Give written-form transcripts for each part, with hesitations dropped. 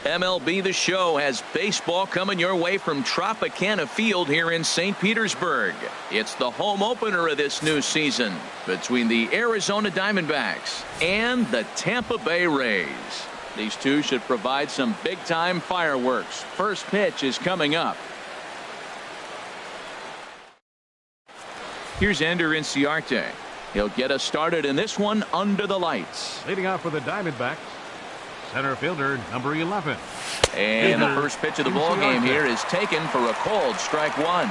MLB The Show has baseball coming your way from Tropicana Field here in St. Petersburg. It's the home opener of this new season between the Arizona Diamondbacks and the Tampa Bay Rays. These two should provide some big-time fireworks. First pitch is coming up. Here's Ender Inciarte. He'll get us started in this one under the lights. Leading off for the Diamondbacks, center fielder number 11. And the first pitch of the ball game here is taken for a called strike one.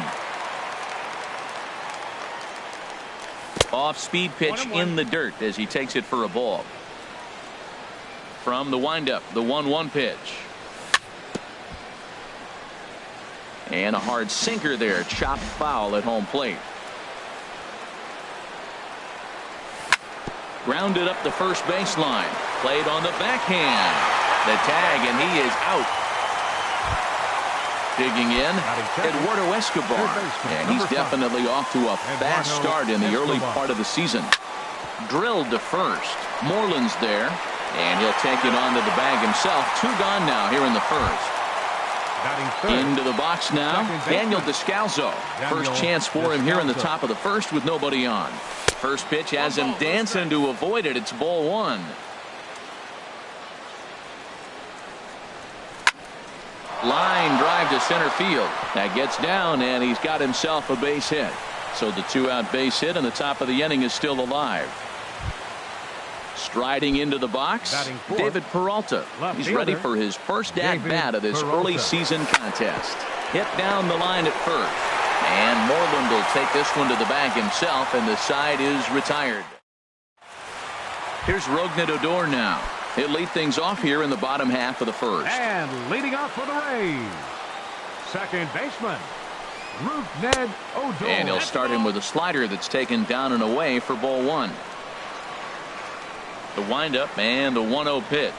Off-speed pitch in the dirt as he takes it for a ball. From the windup, the 1-1 pitch. And a hard sinker there, chopped foul at home plate. Grounded up the first baseline. Played on the backhand. The tag, and he is out. Digging in, Eduardo Escobar. And he's definitely off to a fast start in the early part of the season. Drilled to first. Moreland's there. And he'll take it onto the bag himself. Two gone now here in the first. Into the box now, Daniel Descalso. First chance for him here in the top of the first with nobody on. First pitch has him dancing to avoid it. It's ball one. Line drive to center field. That gets down, and he's got himself a base hit. So the two-out base hit, and the top of the inning is still alive. Striding into the box, David Peralta. He's ready for his first at-bat of this early season contest. Hit down the line at first. And Moreland will take this one to the bag himself, and the side is retired. Here's Rougned Odor now. He'll lead things off here in the bottom half of the first. And leading off for the Rays, second baseman, Rougned Odor. And he'll start him with a slider that's taken down and away for ball one. The windup and the 1-0 pitch.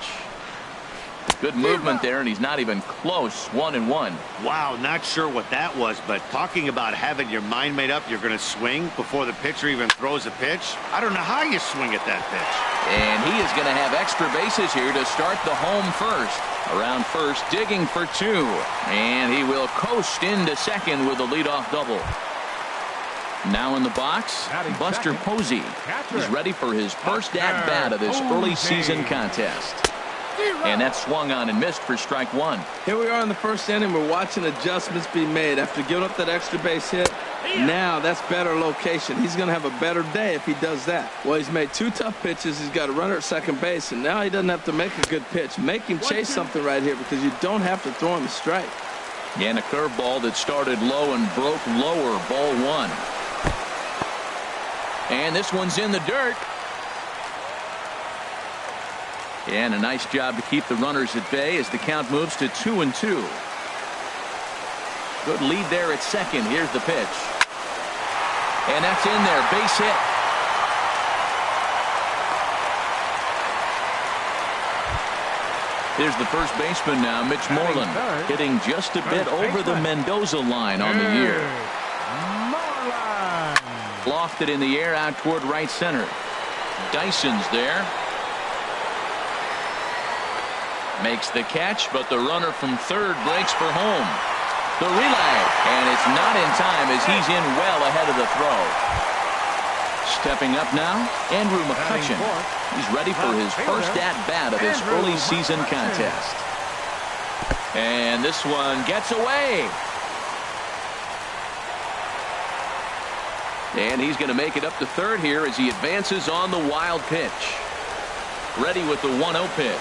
Good movement there, and he's not even close. 1-1. Wow, not sure what that was, but talking about having your mind made up, you're going to swing before the pitcher even throws a pitch. I don't know how you swing at that pitch. And he is going to have extra bases here to start the home first. Around first, digging for two. And he will coast into second with a leadoff double. Now in the box, Buster Posey. He's ready for his first at-bat of this early season contest. And that swung on and missed for strike one. Here we are in the first inning. We're watching adjustments be made after giving up that extra base hit. Now that's better location. He's going to have a better day if he does that. Well, he's made two tough pitches. He's got a runner at second base, and now he doesn't have to make a good pitch. Make him chase something right here because you don't have to throw him a strike. And a curveball that started low and broke lower. Ball one. And this one's in the dirt. And a nice job to keep the runners at bay as the count moves to 2-2. Good lead there at second. Here's the pitch. And that's in there. Base hit. Here's the first baseman now, Mitch Moreland, hitting just a bit over the Mendoza line on the year. Lofted in the air out toward right center. Dyson's there. Makes the catch, but the runner from third breaks for home. The relay, and it's not in time as he's in well ahead of the throw. Stepping up now, Andrew McCutchen. He's ready for his first at-bat of this early season contest. And this one gets away. And he's going to make it up to third here as he advances on the wild pitch. Ready with the 1-0 pitch.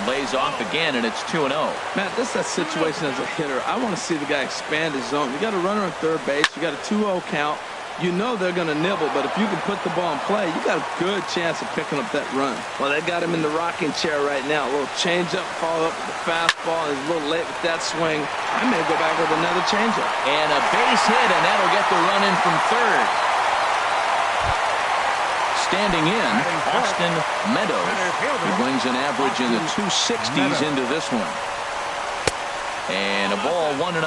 Lays off again, and it's 2-0. Matt, this is that situation as a hitter. I want to see the guy expand his zone. You got a runner on third base. You got a 2-0 count. You know they're going to nibble, but if you can put the ball in play, you got a good chance of picking up that run. Well, they got him in the rocking chair right now. A little changeup, follow up with the fastball. He's a little late with that swing. I may go back with another changeup. And a base hit, and that'll get the run in from third. Standing in, Austin Meadows, who brings an average in the 260s into this one. And a ball 1-0.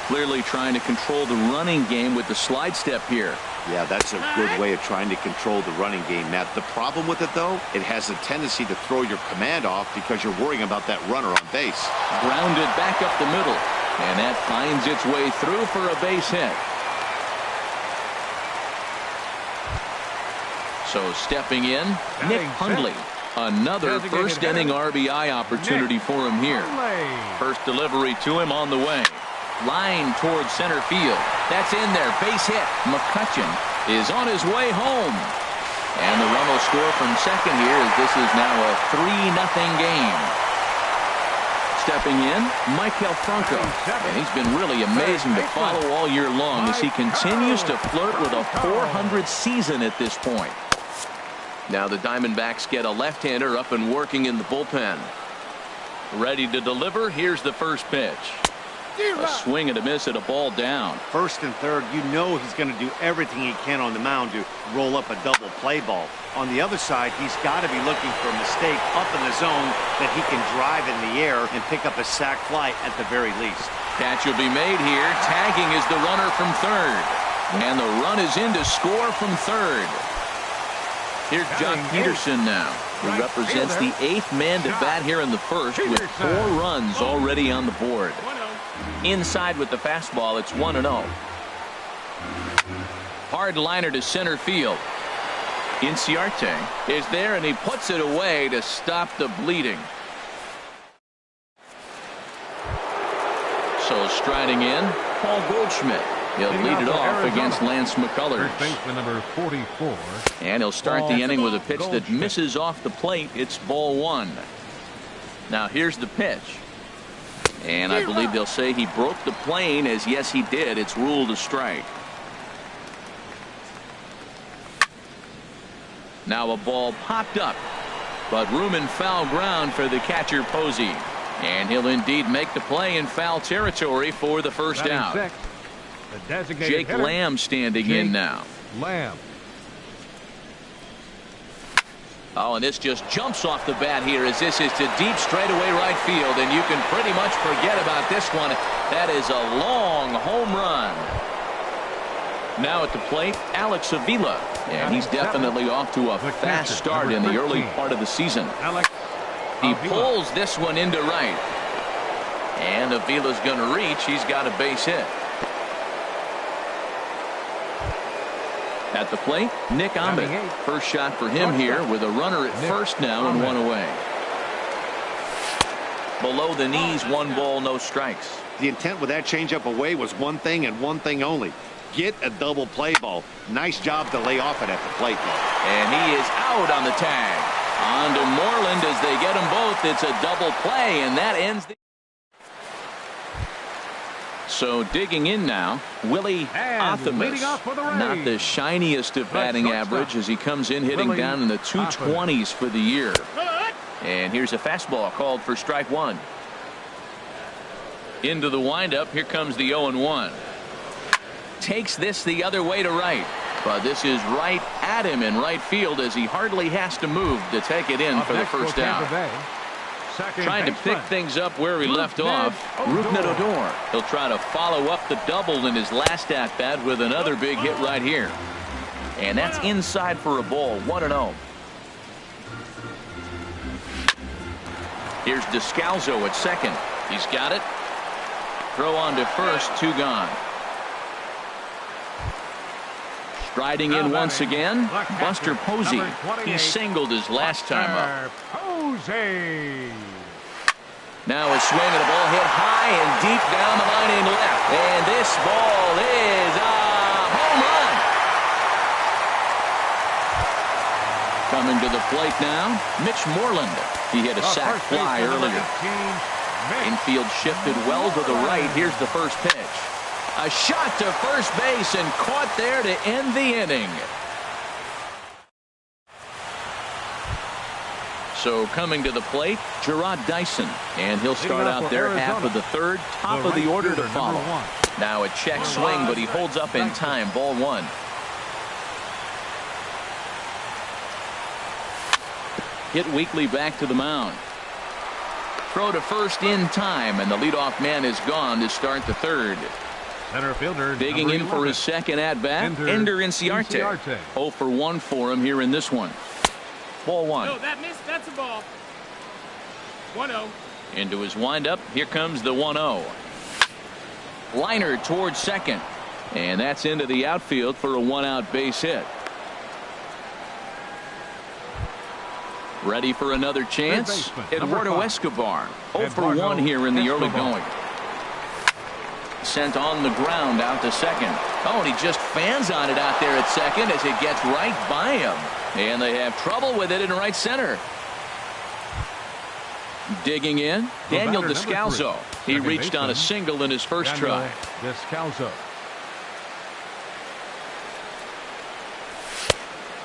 Clearly trying to control the running game with the slide step here. Yeah, that's a good way of trying to control the running game, Matt. The problem with it, though, it has a tendency to throw your command off because you're worrying about that runner on base. Grounded back up the middle, and that finds its way through for a base hit. So stepping in, Nick Hundley. Another first-inning RBI opportunity for him here. First delivery to him on the way. Line towards center field. That's in there. Base hit. McCutchen is on his way home. And the run will score from second here as this is now a 3-0 game. Stepping in, Maikel Franco. And he's been really amazing to follow all year long as he continues to flirt with a .400 season at this point. Now the Diamondbacks get a left-hander up and working in the bullpen. Ready to deliver. Here's the first pitch. A swing and a miss at a ball down. First and third, you know he's going to do everything he can on the mound to roll up a double play ball. On the other side, he's got to be looking for a mistake up in the zone that he can drive in the air and pick up a sac fly at the very least. Catch will be made here. Tagging is the runner from third. And the run is in to score from third. Here's Jock Peterson now, who represents the 8th man to bat here in the first with 4 runs already on the board. Inside with the fastball, it's 1-0. Hard liner to center field. Inciarte is there, and he puts it away to stop the bleeding. So striding in, Paul Goldschmidt. He'll lead it off against Lance McCullers. First baseman number 44. And he'll start the inning with a pitch that misses off the plate. It's ball 1. Now here's the pitch. And I believe they'll say he broke the plane, as yes he did. It's ruled a strike. Now a ball popped up, but room in foul ground for the catcher Posey. And he'll indeed make the play in foul territory for the first out. Jake Lamb standing in now. Lamb. Oh, and this just jumps off the bat here as this is to deep straightaway right field, and you can pretty much forget about this one. That is a long home run. Now at the plate, Alex Avila, and he's definitely off to a fast start in the early part of the season. He pulls this one into right, and Avila's going to reach. He's got a base hit. At the plate, Nick Ahmed. First shot for him here with a runner at first now and 1 away. Below the knees, 1 ball, no strikes. The intent with that changeup away was one thing and one thing only. Get a double play ball. Nice job to lay off it at the plate, though. And he is out on the tag. On to Moreland as they get them both. It's a double play, and that ends the... So digging in now, Willie Athamas. Not the shiniest of batting average as he comes in hitting down in the 220s for the year. And here's a fastball called for strike 1. Into the windup. Here comes the 0-1. Takes this the other way to right. But this is right at him in right field as he hardly has to move to take it in for the first out. Trying to pick things up where he left off, Rougned Odor. He'll try to follow up the double in his last at-bat with another big hit right here. And that's inside for a ball, 1-0. Here's Descalzo at second. He's got it. Throw on to first, 2 gone. Striding in once again, Buster Posey. He singled his last time up. Posey. Now a swing and a ball hit high and deep down the line in left. And this ball is a home run. Coming to the plate now, Mitch Moreland. He hit a sac fly earlier. Infield shifted well to the right. Here's the first pitch. A shot to first base and caught there to end the inning. So coming to the plate, Gerard Dyson. And he'll start out there half of the third, top of the order to follow. Now a check swing, but he holds up in time. Ball 1. Hit Weekly back to the mound. Throw to first in time, and the leadoff man is gone to start the third. Center fielder. Digging in for his second at-bat, Ender Inciarte. 0 for 1 for him here in this one. Ball 1. No, that missed. That's a ball. 1-0. Into his windup. Here comes the 1-0. Liner towards second. And that's into the outfield for a 1-out base hit. Ready for another chance. Eduardo Escobar. 0 for 1 here in the early going. Sent on the ground out to second. Oh, and he just fans on it out there at second as it gets right by him. And they have trouble with it in right center. Digging in, Daniel Descalso. He reached on a single in his first try. Descalso.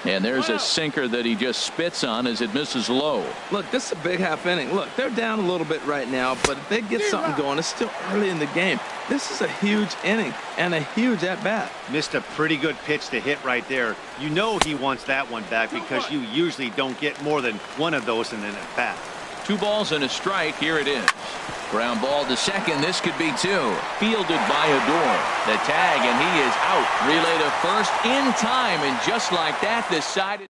And there's a sinker that he just spits on as it misses low. Look, this is a big half inning. Look, they're down a little bit right now, but if they get something going, it's still early in the game. This is a huge inning and a huge at-bat. Missed a pretty good pitch to hit right there. You know he wants that one back because you usually don't get more than one of those in an at-bat. 2 balls and a strike. Here it is. Ground ball to second. This could be 2. Fielded by Odor. The tag, and he is out. Relay to first in time, and just like that, decided.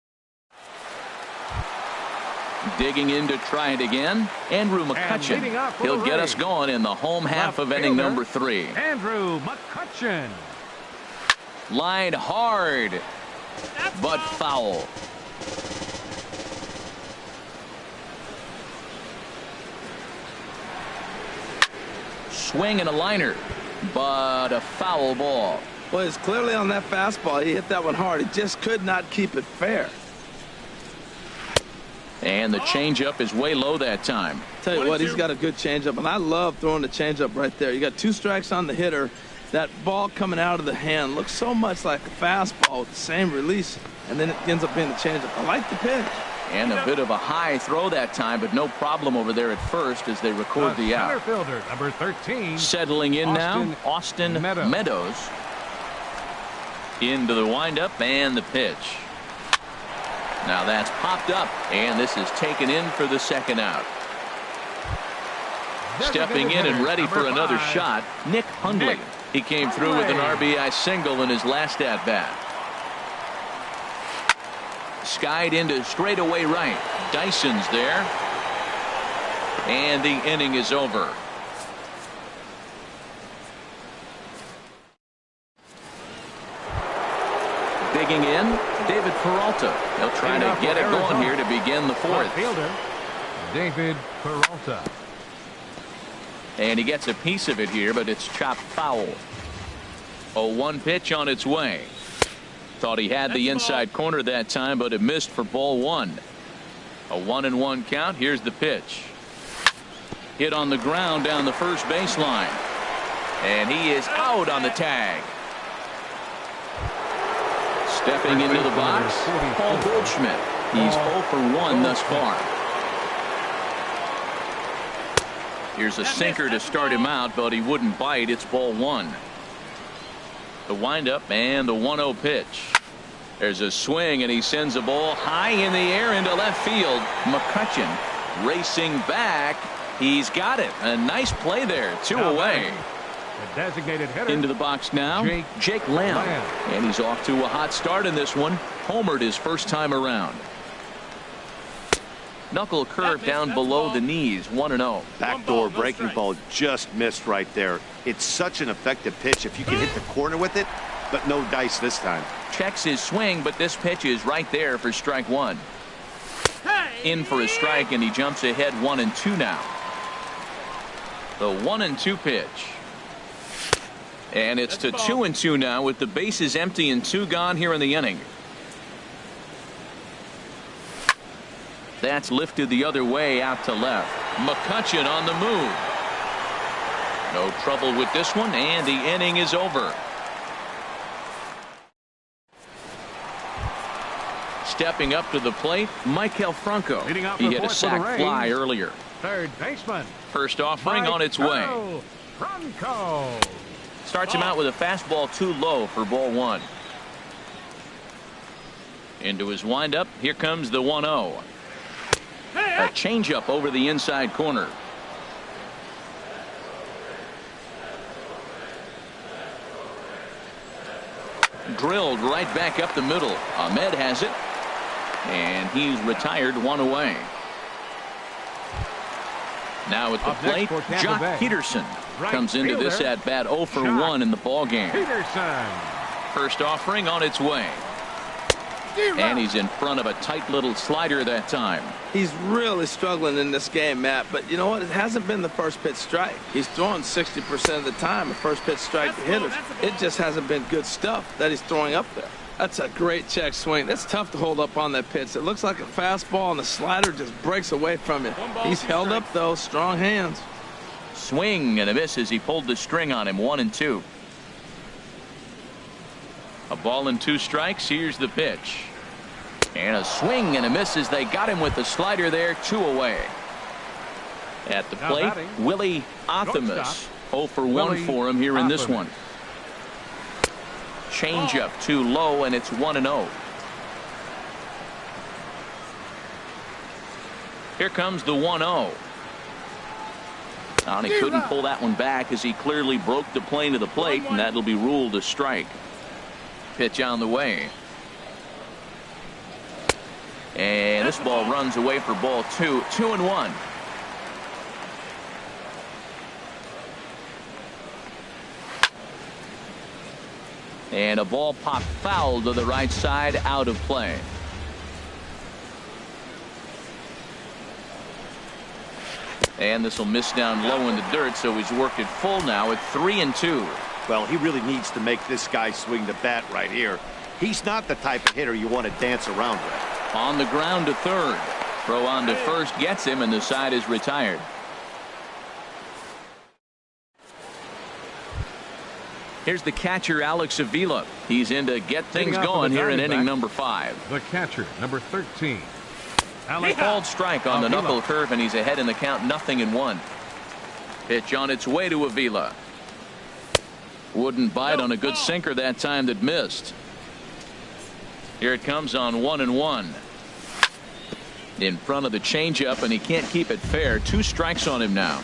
Digging in to try it again. Andrew McCutchen. He'll get us going in the home half of inning number 3. Andrew McCutchen. Line hard, but foul. Swing and a liner, but a foul ball. Well, it's clearly on that fastball. He hit that one hard. He just could not keep it fair. And the changeup is way low that time. Tell you what, he's got a good changeup, and I love throwing the changeup right there. You got 2 strikes on the hitter. That ball coming out of the hand looks so much like a fastball with the same release, and then it ends up being the changeup. I like the pitch. And a bit of a high throw that time, but no problem over there at first as they record the out. Center fielder, number 13. Settling in now, Austin Meadows. Into the windup and the pitch. Now that's popped up, and this is taken in for the second out. Stepping in and ready for another shot, Nick Hundley. He came through with an RBI single in his last at-bat. Skied into straightaway right. Dyson's there. And the inning is over. Digging in, David Peralta. He'll try to get it going here to begin the 4th. Fielder, David Peralta. And he gets a piece of it here, but it's chopped foul. A 1 pitch on its way. Thought he had the inside corner that time, but it missed for ball 1. A 1-1 count. Here's the pitch. Hit on the ground down the first baseline. And he is out on the tag. Stepping into the box, Paul Goldschmidt. He's 0 for 1 thus far. Here's a sinker to start him out, but he wouldn't bite. It's ball 1. The windup and the 1-0 pitch. There's a swing, and he sends a ball high in the air into left field. McCutchen racing back. He's got it. A nice play there. 2 away. The designated hitter. Into the box now, Jake Lamb. And he's off to a hot start in this one. Homered his first time around. Knuckle curve down below the knees. 1-0. Backdoor breaking ball just missed right there. It's such an effective pitch if you can hit the corner with it, but no dice this time. Checks his swing, but this pitch is right there for strike 1. In for a strike, and he jumps ahead 1-2 now. The 1-2 pitch. And it's to 2-2 now with the bases empty and 2 gone here in the inning. That's lifted the other way out to left. McCutchen on the move. No trouble with this one, and the inning is over. Stepping up to the plate, Maikel Franco. He hit a sac fly earlier. Third baseman. First offering on its way. Franco. Starts him out with a fastball too low for ball 1. Into his windup. Here comes the 1-0. A changeup over the inside corner. Drilled right back up the middle. Ahmed has it. And he's retired, one away. Now at the plate, Jock Peterson comes into this at bat 0 for 1 in the ball game. First offering on its way. And he's in front of a tight little slider that time. He's really struggling in this game, Matt. But you know what? It hasn't been the first pitch strike. He's throwing 60% of the time a first pitch strike to hitters. It just hasn't been good stuff that he's throwing up there. That's a great check swing. That's tough to hold up on that pitch. It looks like a fastball, and the slider just breaks away from it. He's held up, though. Strong hands. Swing and a miss as he pulled the string on him. 1-2. A ball and 2 strikes. Here's the pitch. And a swing and a miss as they got him with the slider there. 2 away. At the plate, Willie Athamas. 0 for 1 for him here in this one. Changeup too low, and it's 1-0. Here comes the 1-0. And he couldn't pull that one back as he clearly broke the plane to the plate, and that'll be ruled a strike. Pitch on the way. And this ball runs away for ball 2. 2-1. And a ball popped foul to the right side, out of play. And this will miss down low in the dirt, so he's worked it full now at 3-2. Well, he really needs to make this guy swing the bat right here. He's not the type of hitter you want to dance around with. On the ground to third. Throw on to first gets him, and the side is retired. Here's the catcher, Alex Avila. He's in to get things going here in inning number 5. The catcher, number 13. Called strike on the knuckle curve, and he's ahead in the count, 0-1. Pitch on its way to Avila. Wouldn't bite on a good sinker that time that missed. Here it comes on 1-1. In front of the changeup, and he can't keep it fair. 2 strikes on him now.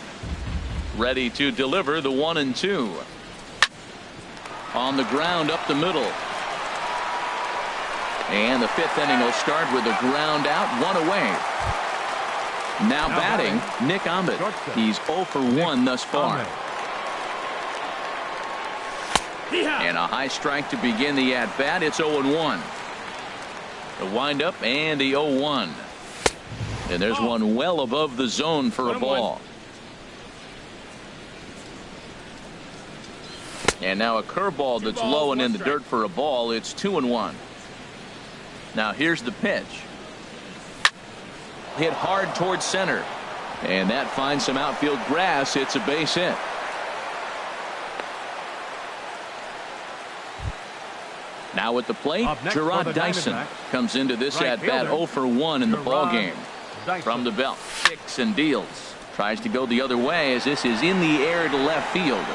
Ready to deliver the 1-2. On the ground up the middle. And the 5th inning will start with a ground out, 1 away. Now batting, Nick Ahmed. He's 0 for 1 thus far. And a high strike to begin the at-bat. It's 0-1. The windup and the 0-1. And there's one well above the zone for a ball. And now a curveball that's low and in the dirt for a ball. It's 2-1. Now here's the pitch. Hit hard towards center. And that finds some outfield grass. It's a base hit. Now at the plate, Gerard Dyson comes into this at-bat 0 for 1 in the ball game. From the belt, kicks and deals. Tries to go the other way as this is in the air to left field.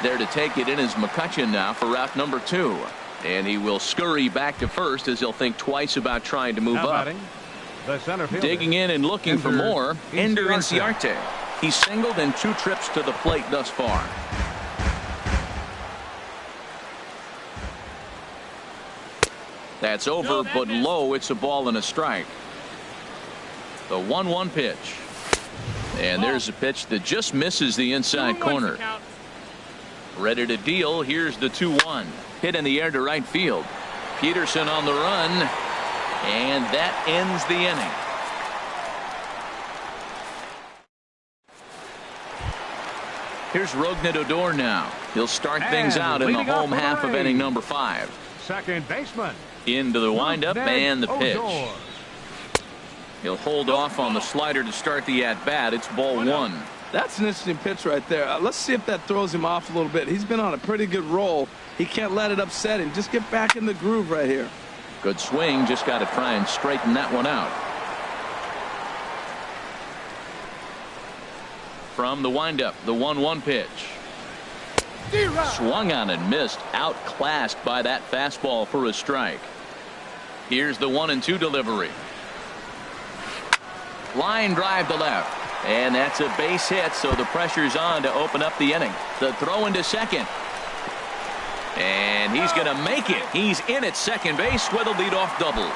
There to take it in is McCutchen now for route number 2. And he will scurry back to first as he'll think twice about trying to move up. Digging in and looking for more, Ender Inciarte. He's singled in 2 trips to the plate thus far. That's over, but low. It's a ball and a strike. The 1-1 pitch. And there's a pitch that just misses the inside corner. Ready to deal. Here's the 2-1. Hit in the air to right field. Peterson on the run. And that ends the inning. Here's Rougned Odor now. He'll start things out in the home half of inning number 5. Second baseman. Into the windup and the pitch. He'll hold off on the slider to start the at-bat. It's ball 1. That's an interesting pitch right there. Let's see if that throws him off a little bit. He's been on a pretty good roll. He can't let it upset him. Just get back in the groove right here. Good swing. Just got to try and straighten that one out. From the windup, the 1-1 pitch. Swung on and missed. Outclassed by that fastball for a strike. Here's the 1-2 delivery. Line drive to left. And that's a base hit, so the pressure's on to open up the inning. The throw into second. And he's going to make it. He's in at second base with a leadoff double.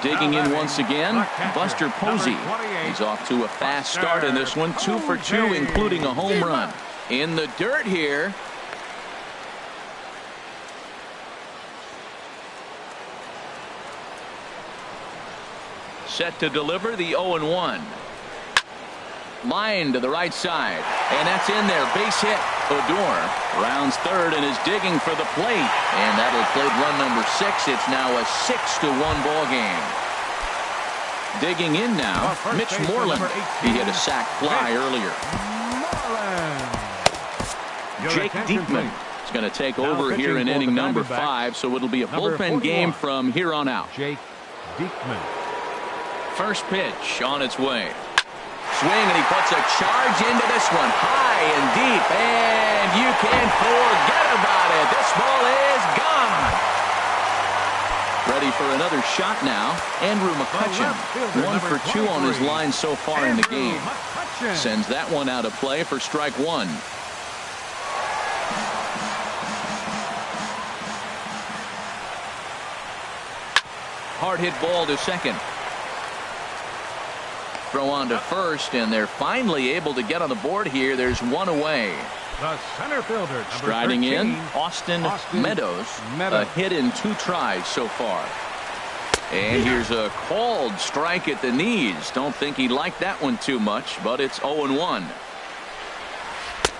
Digging in once again, Buster Posey. He's off to a fast start in this one, 2 for 2, including a home run. In the dirt here. Set to deliver the 0-1. Line to the right side, and that's in there. Base hit. Odor rounds third and is digging for the plate, and that'll plate run number 6. It's now a 6-1 ball game. Digging in now, Mitch Moreland. He hit a sac fly earlier. Jake Diekman is going to take over here in inning number 5, so it'll be a bullpen game from here on out. Jake Diekman. First pitch on its way. Swing, and he puts a charge into this one, high and deep, and you can't forget about it. This ball is gone. Ready for another shot now. Andrew McCutchen, 1 for 2 on his line so far in the game. Sends that one out of play for strike 1. Hard hit ball to second. Throw on to first, and they're finally able to get on the board here. There's one away. The center fielder, striding 13, in, Austin Meadows. A hit in 2 tries so far. And here's a called strike at the knees. Don't think he liked that one too much, but it's 0-1.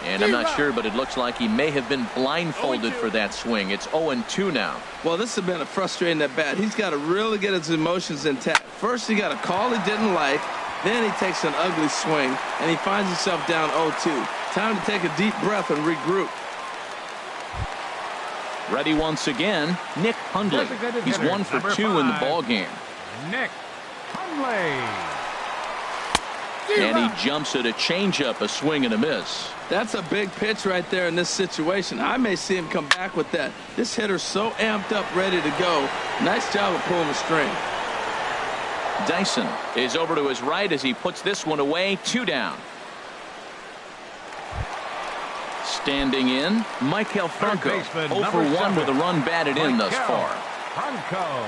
And I'm not sure, but it looks like he may have been blindfolded for that swing. It's 0-2 now. Well, this has been a frustrating at bat. He's got to really get his emotions intact. First, he got a call he didn't like. Then he takes an ugly swing, and he finds himself down 0-2. Time to take a deep breath and regroup. Ready once again, Nick Hundley. He's 1 for 2 in the ball game. Nick Hundley. And he jumps at a changeup, a swing and a miss. That's a big pitch right there in this situation. I may see him come back with that. This hitter's so amped up, ready to go. Nice job of pulling the string. Dyson is over to his right as he puts this one away. 2 down. Standing in, Maikel Franco. 0 for 1 with a run batted in thus far. Franco.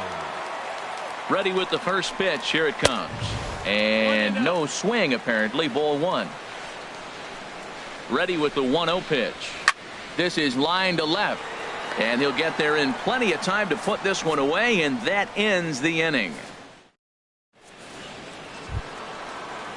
Ready with the first pitch. Here it comes. And no swing apparently. Ball 1. Ready with the 1-0 pitch. This is line to left. And he'll get there in plenty of time to put this one away, and that ends the inning.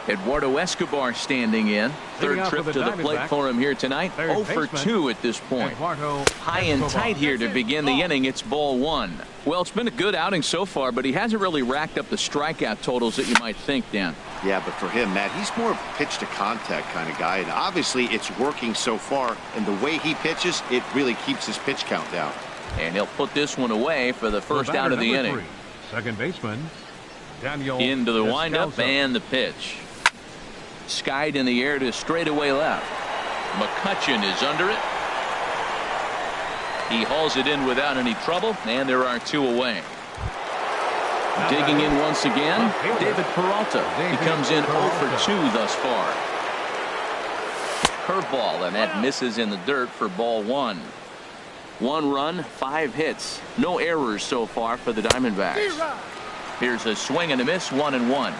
Eduardo Escobar standing in. Third trip to the plate for him here tonight. 0 for 2 at this point. High and tight here to begin the inning. It's ball 1. Well, it's been a good outing so far, but he hasn't really racked up the strikeout totals that you might think, Dan. Yeah, but for him, Matt, he's more of a pitch to contact kind of guy, and obviously it's working so far, and the way he pitches, it really keeps his pitch count down. And he'll put this one away for the first out of the inning. 3, second baseman Daniel into the Descalso. windup and the pitch. Skied in the air to straightaway left. McCutchen is under it. He hauls it in without any trouble, and there are 2 away. Digging in once again, David Peralta. He comes in 0 for 2 thus far. Curveball, and that misses in the dirt for ball 1. 1 run, 5 hits. No errors so far for the Diamondbacks. Here's a swing and a miss, 1-1.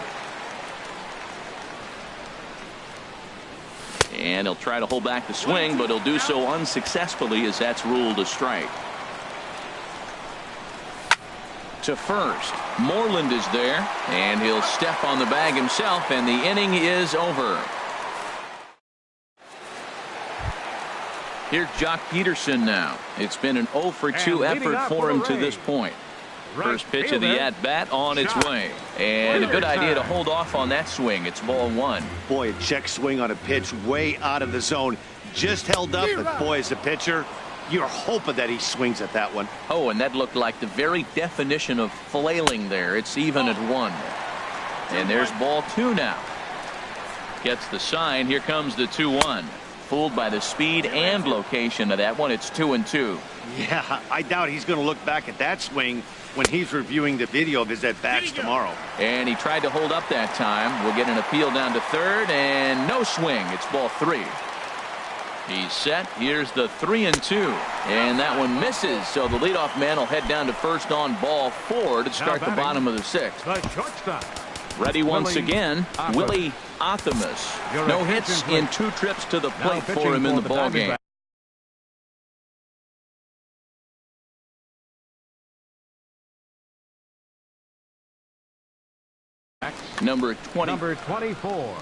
And he'll try to hold back the swing, but he'll do so unsuccessfully as that's ruled a strike. To first, Moreland is there, and he'll step on the bag himself, and the inning is over. Here's Jock Peterson now. It's been an 0 for 2 effort for him to this point. First pitch of the at-bat on its way. And a good idea to hold off on that swing. It's ball 1. Boy, a check swing on a pitch way out of the zone. Just held up, but boy, as a pitcher, you're hoping that he swings at that one. Oh, and that looked like the very definition of flailing there. It's even at 1. And there's ball 2 now. Gets the sign. Here comes the 2-1. Fooled by the speed and location of that one. It's 2-2. Yeah, I doubt he's going to look back at that swing when he's reviewing the video of his at-bats tomorrow. And he tried to hold up that time. We'll get an appeal down to third, and no swing. It's ball 3. He's set. Here's the 3-2. And that one misses. So the leadoff man will head down to first on ball 4 to start the bottom of the 6th. The shortstop. Ready once Willie again, Athamas. Willie Athamas. Your No attention, hits please. in 2 trips to the Now plate for pitching him in for the ball game. Diamondbacks. Number 20. Number 24.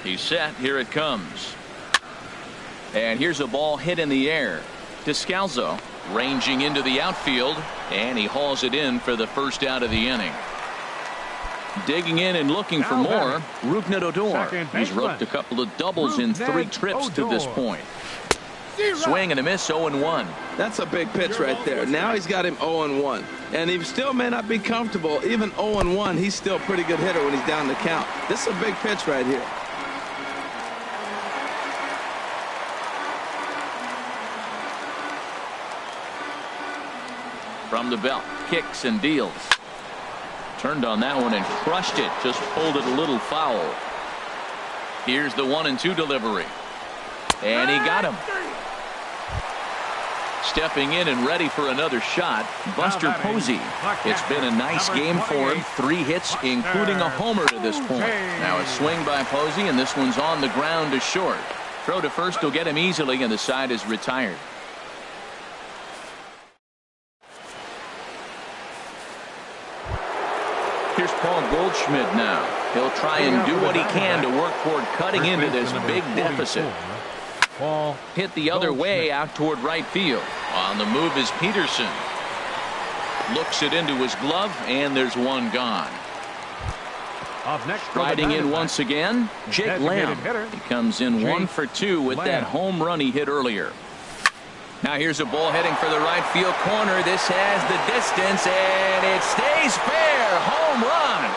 He's set. Here it comes. And here's a ball hit in the air. Descalzo ranging into the outfield, and he hauls it in for the first out of the inning. Digging in and looking for Now more, Rougned Odor. Second He's baseman. roped a couple of doubles in 3 Rougned trips to this Odor. point. Swing and a miss, 0-1. That's a big pitch right there. Now he's got him 0-1. And he still may not be comfortable. Even 0-1, he's still a pretty good hitter when he's down the count. This is a big pitch right here. From the belt, kicks and deals. Turned on that one and crushed it. Just pulled it a little foul. Here's the 1-2 delivery. And he got him. Stepping in and ready for another shot, Buster Posey. It's been a nice game for him. 3 hits, including a homer to this point. Now a swing by Posey, and this one's on the ground to short. Throw to first will get him easily, and the side is retired. Here's Paul Goldschmidt now. He'll try and do what he can to work toward cutting into this big deficit. Paul Hit the other way out toward right field. On the move is Peterson. Looks it into his glove, and there's one gone. Up next for the Riding in Diamondbacks. once again, Jake Designated Lamb. hitter, He comes in Jake 1 for 2 with that Lamb. home run he hit earlier. Now here's a ball heading for the right field corner. This has the distance, and it stays fair. Home run.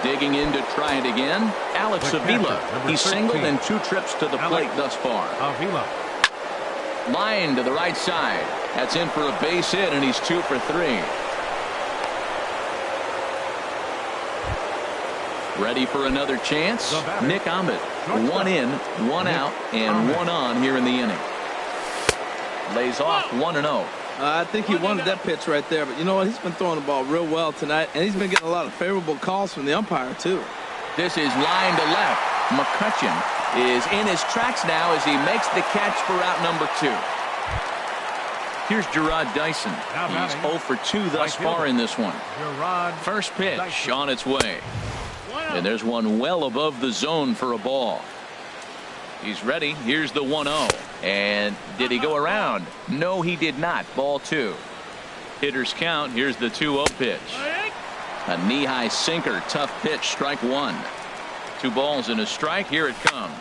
Digging in to try it again, Alex The catcher, Avila. number He's 13. singled in 2 trips to the plate thus far. Avila. Line to the right side. That's in for a base hit, and he's 2 for 3. Ready for another chance? The batter. Nick Ahmed. Shortstop. 1 in, 1 Nick out, and Ahmed. 1 on here in the inning. Lays off 1-0. I think he wanted that pitch right there, but you know what? He's been throwing the ball real well tonight, and he's been getting a lot of favorable calls from the umpire, too. This is line to left. McCutchen is in his tracks now as he makes the catch for out number 2. Here's Gerard Dyson. Now He's batting. 0 for 2 thus Right far fielder. in this one. Gerard First pitch Dyson. on its way. And there's one well above the zone for a ball. He's ready. Here's the 1-0. And did he go around? No, he did not. Ball 2. Hitters count. Here's the 2-0 pitch. A knee-high sinker. Tough pitch. Strike 1. 2 balls and a strike. Here it comes.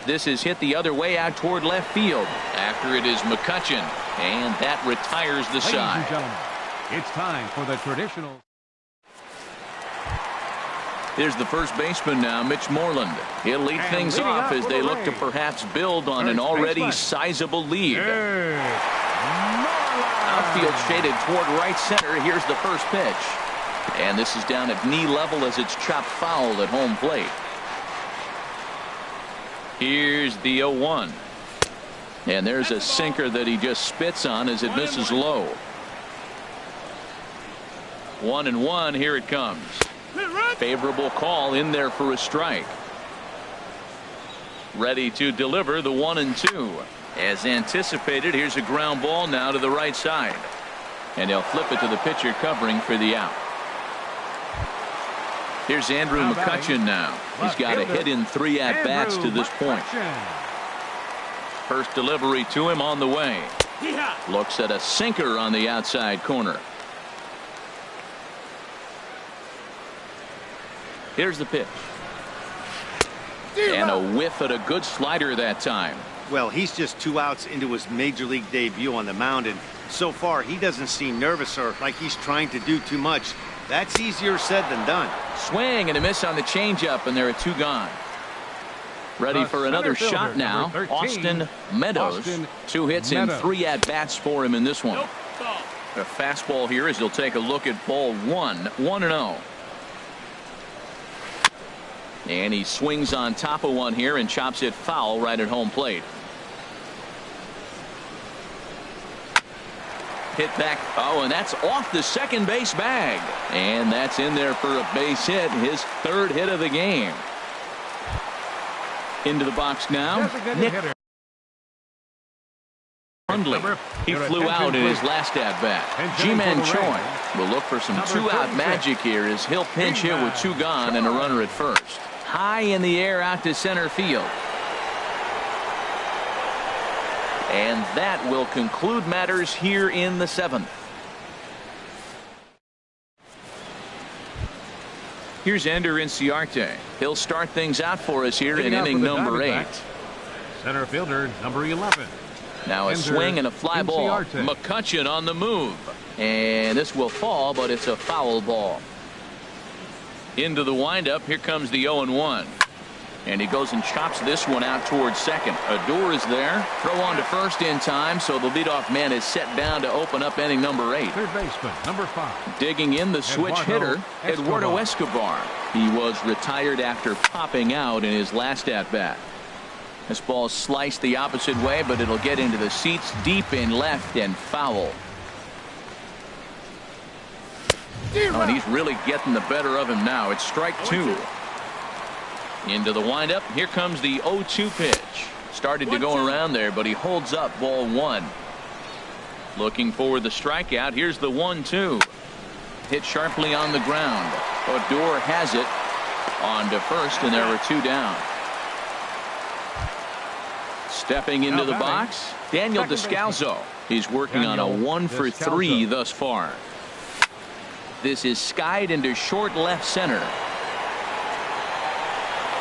This is hit the other way out toward left field. After it is McCutchen. And that retires the Ladies and side. gentlemen, it's time for the traditional. Here's the first baseman now, Mitch Moreland. He'll lead And things leading off off as for they the look to Rays. perhaps build on an First already baseman. sizable lead. It's Outfield shaded toward right center. Here's the first pitch. And this is down at knee level as it's chopped foul at home plate. Here's the 0-1. And there's a sinker that he just spits on as it misses low. 1-1. Here it comes. Favorable call in there for a strike. Ready to deliver the 1-2. As anticipated, here's a ground ball now to the right side. And he'll flip it to the pitcher covering for the out. Here's Andrew Now McCutchen now. He's got a hit in 3 at-bats to this point. First delivery to him on the way. Looks at a sinker on the outside corner. Here's the pitch. And a whiff at a good slider that time. Well, he's just 2 outs into his major league debut on the mound, and so far he doesn't seem nervous or like he's trying to do too much. That's easier said than done. Swing and a miss on the changeup, and there are 2 gone. Ready The for another center shot fielder, now. number 13, Austin Meadows. Austin 2 hits in Meadows. 3 at-bats for him in this one. A fastball here as he'll take a look at ball 1. 1-0. And he swings on top of one here and chops it foul right at home plate. Hit back. Oh, and that's off the second base bag. And that's in there for a base hit. His third hit of the game. Into the box now. Nick Hundley. He flew out in his last at-bat. Ji-Man Choi will look for some two-out magic here as he'll pinch hit with two gone and a runner at first. High in the air out to center field. And that will conclude matters here in the seventh. Here's Ender Inciarte. He'll start things out for us here in inning number 8. Center fielder number 11. Now a swing and a fly ball. McCutchen on the move. And this will fall, but it's a foul ball. Into the windup. Here comes the 0-1. And he goes and chops this one out towards second. Odor is there. Throw on to first in time, so the leadoff man is set down to open up inning number 8. Third baseman, number 5. Digging in the switch hitter, Eduardo Escobar. He was retired after popping out in his last at-bat. This ball sliced the opposite way, but it'll get into the seats deep in left and foul. Oh, and he's really getting the better of him now. It's strike 2. Into the windup. Here comes the 0-2 pitch. Started to go around there, but he holds up ball 1. Looking for the strikeout. Here's the 1-2. Hit sharply on the ground. Odor has it on to first, and there were 2 down. Stepping into the box, Daniel Descalso. He's working on a 1-for-3 thus far. This is skied into short left center.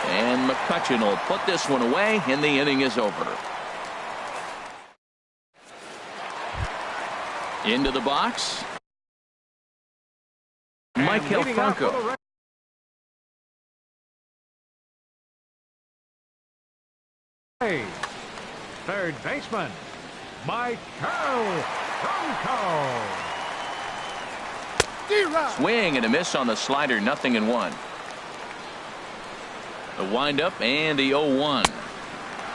And McCutchen will put this one away, and the inning is over. Into the box. Maikel Franco. Third baseman, Maikel Franco. Swing and a miss on the slider, 0-1. The windup and the 0-1.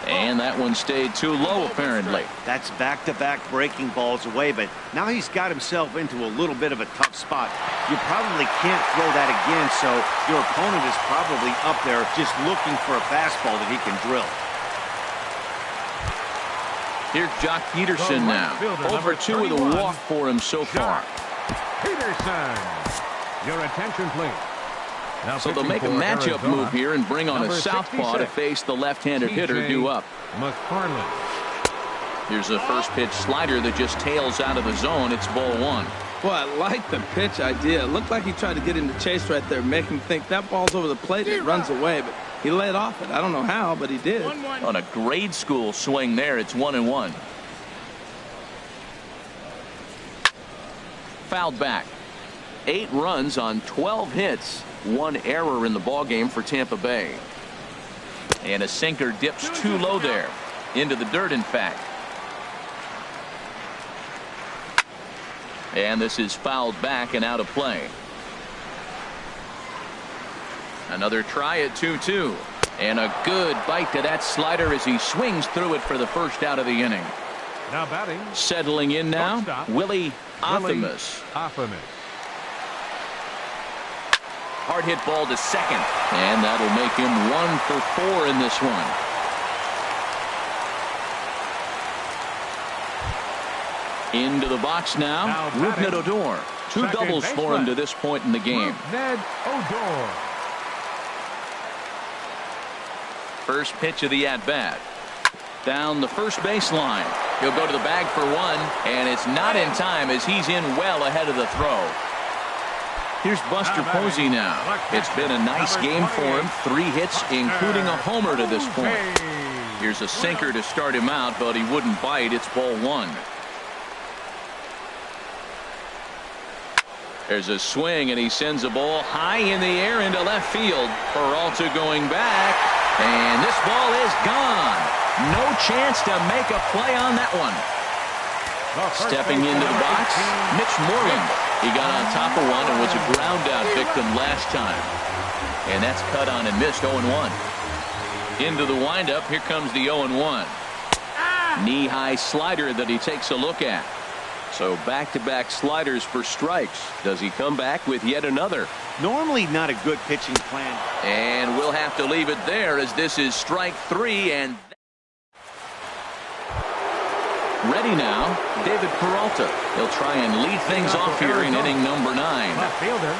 And that one stayed too low, apparently. That's back-to-back breaking balls away, but now he's got himself into a little bit of a tough spot. You probably can't throw that again, so your opponent is probably up there just looking for a fastball that he can drill. Here's Jock Peterson now. Over 2 with a walk for him so far. Peterson. Your attention, please. Now so they'll make a matchup move here and bring on a southpaw to face the left-handed hitter due up. McFarland. Here's a first pitch slider that just tails out of the zone. It's ball 1. Boy, I like the pitch idea. It looked like he tried to get into chase right there, make him think that ball's over the plate and it runs away, but he let off it. I don't know how, but he did. On a grade school swing there, it's 1-1. Fouled back. 8 runs on 12 hits. 1 error in the ballgame for Tampa Bay. And a sinker dips too low there. Into the dirt, in fact. And this is fouled back and out of play. Another try at 2-2. And a good bite to that slider as he swings through it for the first out of the inning. Now batting. Settling in now, Willie Optimus. Hard hit ball to second. And that'll make him 1 for 4 in this one. Into the box now, Rougned Odor. 2 doubles for him to this point in the game. Rougned Odor. First pitch of the at-bat. Down the first baseline. He'll go to the bag for 1, and it's not in time as he's in well ahead of the throw. Here's Buster Posey now. It's been a nice game for him. 3 hits, including a homer to this point. Here's a sinker to start him out, but he wouldn't bite. It's ball 1. There's a swing, and he sends a ball high in the air into left field. Peralta going back, and this ball is gone. No chance to make a play on that one. Stepping into the box, Mitch Moreland. He got on top of one and was a ground out victim last time. And that's cut on and missed. 0-1. Into the windup. Here comes the 0-1. Knee-high slider that he takes a look at. So back-to-back sliders for strikes. Does he come back with yet another? Normally not a good pitching plan. And we'll have to leave it there as this is strike 3. And ready now, David Peralta. He'll try and lead things off here in inning number 9. Left fielder,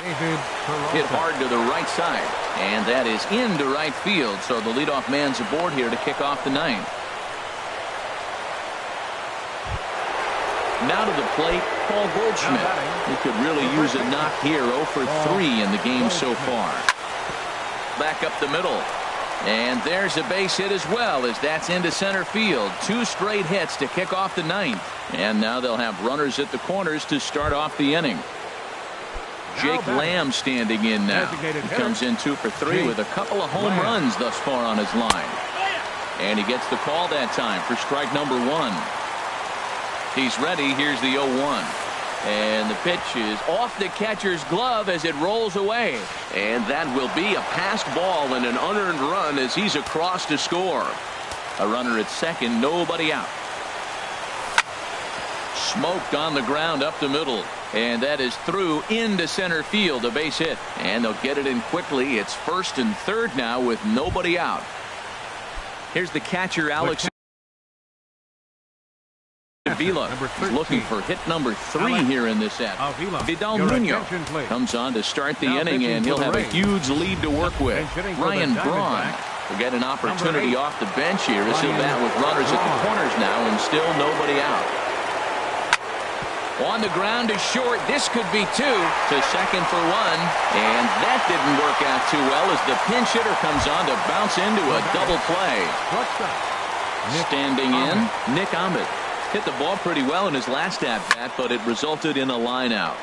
David Peralta. Hit hard to the right side. And that is into right field. So the leadoff man's aboard here to kick off the 9th. Now to the plate, Paul Goldschmidt. He could really use a knock here. 0 for 3 in the game so far. Back up the middle. And there's a base hit as well, as that's into center field. 2 straight hits to kick off the 9th. And now they'll have runners at the corners to start off the inning. Jake Lamb standing in now. He comes in 2 for 3 with a couple of home runs thus far on his line. And he gets the call that time for strike number 1. He's ready. Here's the 0-1. And the pitch is off the catcher's glove as it rolls away. And that will be a passed ball and an unearned run as he's across to score. A runner at second, nobody out. Smoked on the ground up the middle. And that is through into center field, a base hit. And they'll get it in quickly. It's first and third now with nobody out. Here's the catcher, Alex Avila. He's looking for hit number 3 here in this set. Vidal Munoz comes on to start the inning, and he'll have a huge lead to work with. Ryan Braun will get an opportunity off the bench here as he'll bat with runners at the corners now, and still nobody out. On the ground to short. This could be 2 to second for 1. And that didn't work out too well as the pinch hitter comes on to bounce into a double play. Standing in, Nick Ahmed. Hit the ball pretty well in his last at-bat, but it resulted in a line out.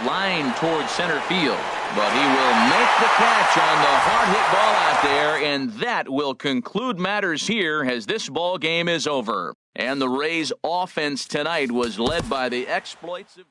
Line towards center field, but he will make the catch on the hard hit ball out there, and that will conclude matters here as this ball game is over. And the Rays offense tonight was led by the exploits of